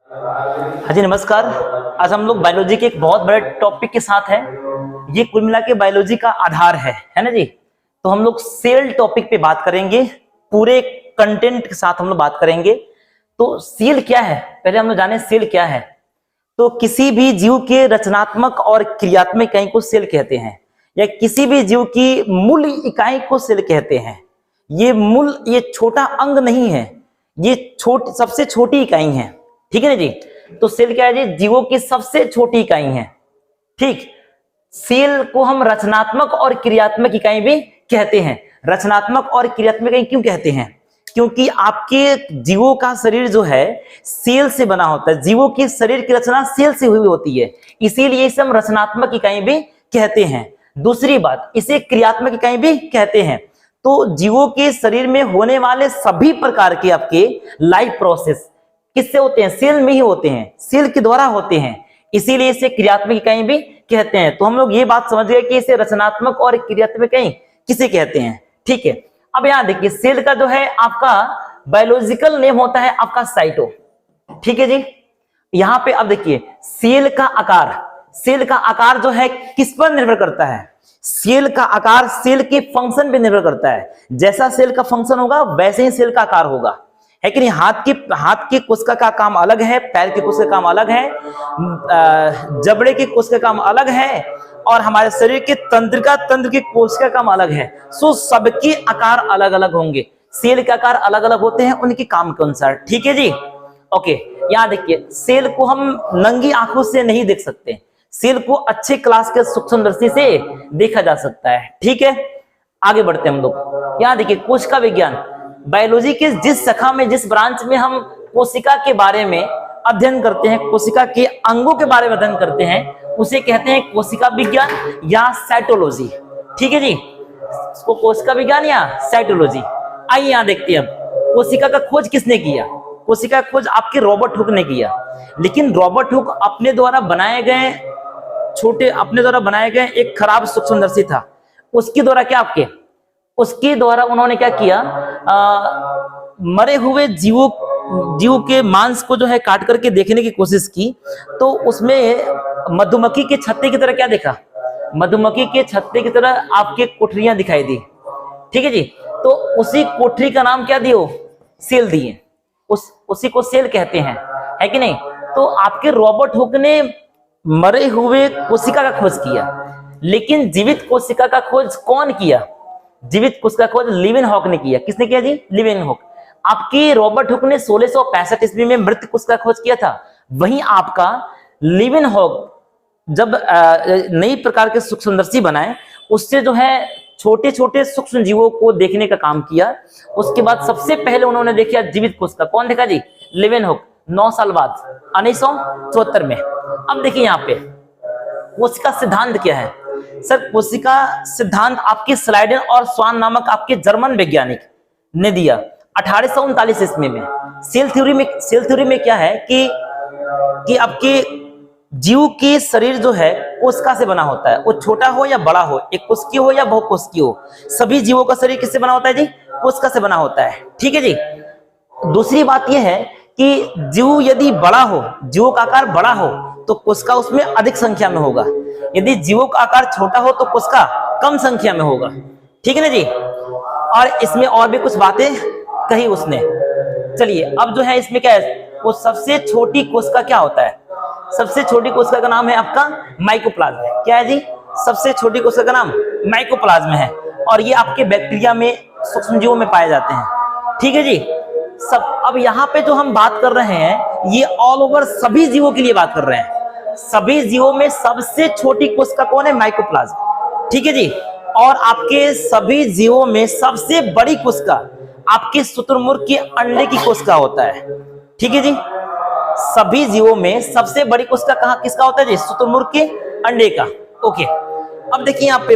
हाँ जी नमस्कार। आज हम लोग बायोलॉजी के एक बहुत बड़े टॉपिक के साथ हैं। ये कुल मिला के बायोलॉजी का आधार है ना जी। तो हम लोग सेल टॉपिक पे बात करेंगे, पूरे कंटेंट के साथ हम लोग बात करेंगे। तो सेल क्या है, पहले हम लोग जाने सेल क्या है। तो किसी भी जीव के रचनात्मक और क्रियात्मक इकाई को सेल कहते हैं, या किसी भी जीव की मूल इकाई को सेल कहते हैं। ये छोटा अंग नहीं है, ये सबसे छोटी इकाई है, ठीक है ना जी। तो सेल क्या है जी, जीवों की सबसे छोटी इकाई है, ठीक। सेल को हम रचनात्मक और क्रियात्मक इकाई भी कहते हैं। रचनात्मक और क्रियात्मक इकाई क्यों कहते हैं? क्योंकि आपके जीवों का शरीर जो है सेल से बना होता है, जीवों की शरीर की रचना सेल से हुई होती है, इसीलिए इसे हम रचनात्मक इकाई भी कहते हैं। दूसरी बात, इसे क्रियात्मक इकाई भी कहते हैं। तो जीवों के शरीर में होने वाले सभी प्रकार के आपके लाइफ प्रोसेस किससे होते हैं? सेल में ही होते हैं, सेल के द्वारा होते हैं, इसीलिए इसे क्रियात्मक इकाई भी कहते हैं। तो हम लोग ये बात समझ गए कि इसे रचनात्मक और क्रियात्मक इकाई किसे कहते हैं, ठीक है। अब यहां देखिए, सेल का जो है आपका बायोलॉजिकल नेम होता है आपका साइटो, ठीक है जी। यहां पे अब देखिए, सेल का आकार जो है किस पर निर्भर करता है? सेल का आकार सेल के फंक्शन पे निर्भर करता है। जैसा सेल का फंक्शन होगा वैसे ही सेल का आकार होगा, है कि नहीं। हाथ की कोशिका का काम अलग है, पैर की कोशिका का काम अलग है, जबड़े की कोशिका का काम अलग है, और हमारे शरीर के तंत्र की कोशिका का काम अलग है। सो सबके आकार अलग अलग होंगे, सेल के आकार अलग अलग होते हैं उनके काम के अनुसार, ठीक है जी। ओके, यहां देखिए, सेल को हम नंगी आंखों से नहीं देख सकते, सेल को अच्छे क्लास के सूक्ष्मदर्शी से देखा जा सकता है, ठीक है। आगे बढ़ते हैं हम लोग। यहां देखिए, कोशिका विज्ञान, बायोलॉजी के जिस शाखा में, जिस ब्रांच में हम कोशिका के बारे में अध्ययन करते हैं, कोशिका के अंगों के बारे में अध्ययन करते हैं, उसे कहते हैं कोशिका विज्ञान या साइटोलॉजी, ठीक है जी। इसको कोशिका विज्ञान या साइटोलॉजी। आइए यहां देखते हैं, अब कोशिका का खोज किसने किया? कोशिका का खोज आपके रॉबर्ट हुक ने किया। लेकिन रॉबर्ट हुक अपने द्वारा बनाए गए एक खराब सूक्ष्मदर्शी था, उसके द्वारा उन्होंने क्या किया, मरे हुए जीवों के मांस को जो है काट करके देखने की कोशिश की। तो उसमें मधुमक्खी के छत्ते की तरह क्या देखा? मधुमक्खी के छत्ते की तरह आपके कोठरियां दिखाई दी, ठीक है जी। तो उसी कोठरी का नाम क्या दियो? सेल दिए, उसी को सेल कहते हैं, है कि नहीं। तो आपके रॉबर्ट हुक ने मरे हुए कोशिका का खोज किया, लेकिन जीवित कोशिका का खोज कौन किया? जीवित कोशिका का खोज लीवेनहॉक ने किया। किसने किया जी? लीवेनहॉक। आपके रॉबर्ट हुक ने 1665 ईस्वी में मृत कोशिका का खोज किया था। वहीं आपका लीवेनहॉक जब नई प्रकार के सूक्ष्मदर्शी बनाए, उससे जो है छोटे छोटे सूक्ष्म जीवों को देखने का काम किया। उसके बाद सबसे पहले उन्होंने देखा जीवित कोशिका। कौन देखा जी? लीवेनहॉक। 9 साल बाद 1974 में। अब देखिए यहाँ पे कोशिका सिद्धांत क्या है सर? कोशिका सिद्धांत आपके स्लाइडन और स्वान नामक आपके जर्मन वैज्ञानिक ने दिया 1839 ईस्वी में। सेल थ्योरी में क्या है कि आपके जीव के शरीर जो है कोशिका से बना होता है, वो छोटा हो या बड़ा हो, एक कोशिकीय हो या बहुकोशिकीय हो, सभी जीवों का शरीर किससे बना होता है जी? कोशिका से बना होता है, ठीक है जी। दूसरी बात यह है कि जीव यदि बड़ा हो, जीवों का आकार बड़ा हो, तो कोशिका उसमें अधिक संख्या में होगा। यदि जीवों का आकार छोटा हो तो कोशिका कम संख्या में होगा, ठीक है ना जी। और इसमें और भी कुछ बातें कही उसने। चलिए, अब जो है इसमें क्या है, वो सबसे छोटी कोशिका क्या होता है? सबसे छोटी कोशिका का नाम है आपका माइकोप्लाज्म। क्या है जी? सबसे छोटी कोशिका का नाम माइकोप्लाज्म है, और ये आपके बैक्टीरिया में, सूक्ष्मजीवों में पाए जाते हैं, ठीक है जी। अब यहाँ पे जो हम बात कर रहे हैं, ये ऑल ओवर सभी जीवों के लिए बात कर रहे हैं। सभी जीवों में सबसे छोटी कोशिका कौन है? माइकोप्लाज्म, ठीक है जी। और आपके सभी जीवों में सबसे बड़ी कोशिका आपके शुतुरमुर्ग के अंडे की कोशिका होता है, ठीक है जी। सभी जीवों में सबसे बड़ी कोशिका किसका होता है जी? शुतुरमुर्ग के अंडे का। ओके, अब देखिए यहाँ पे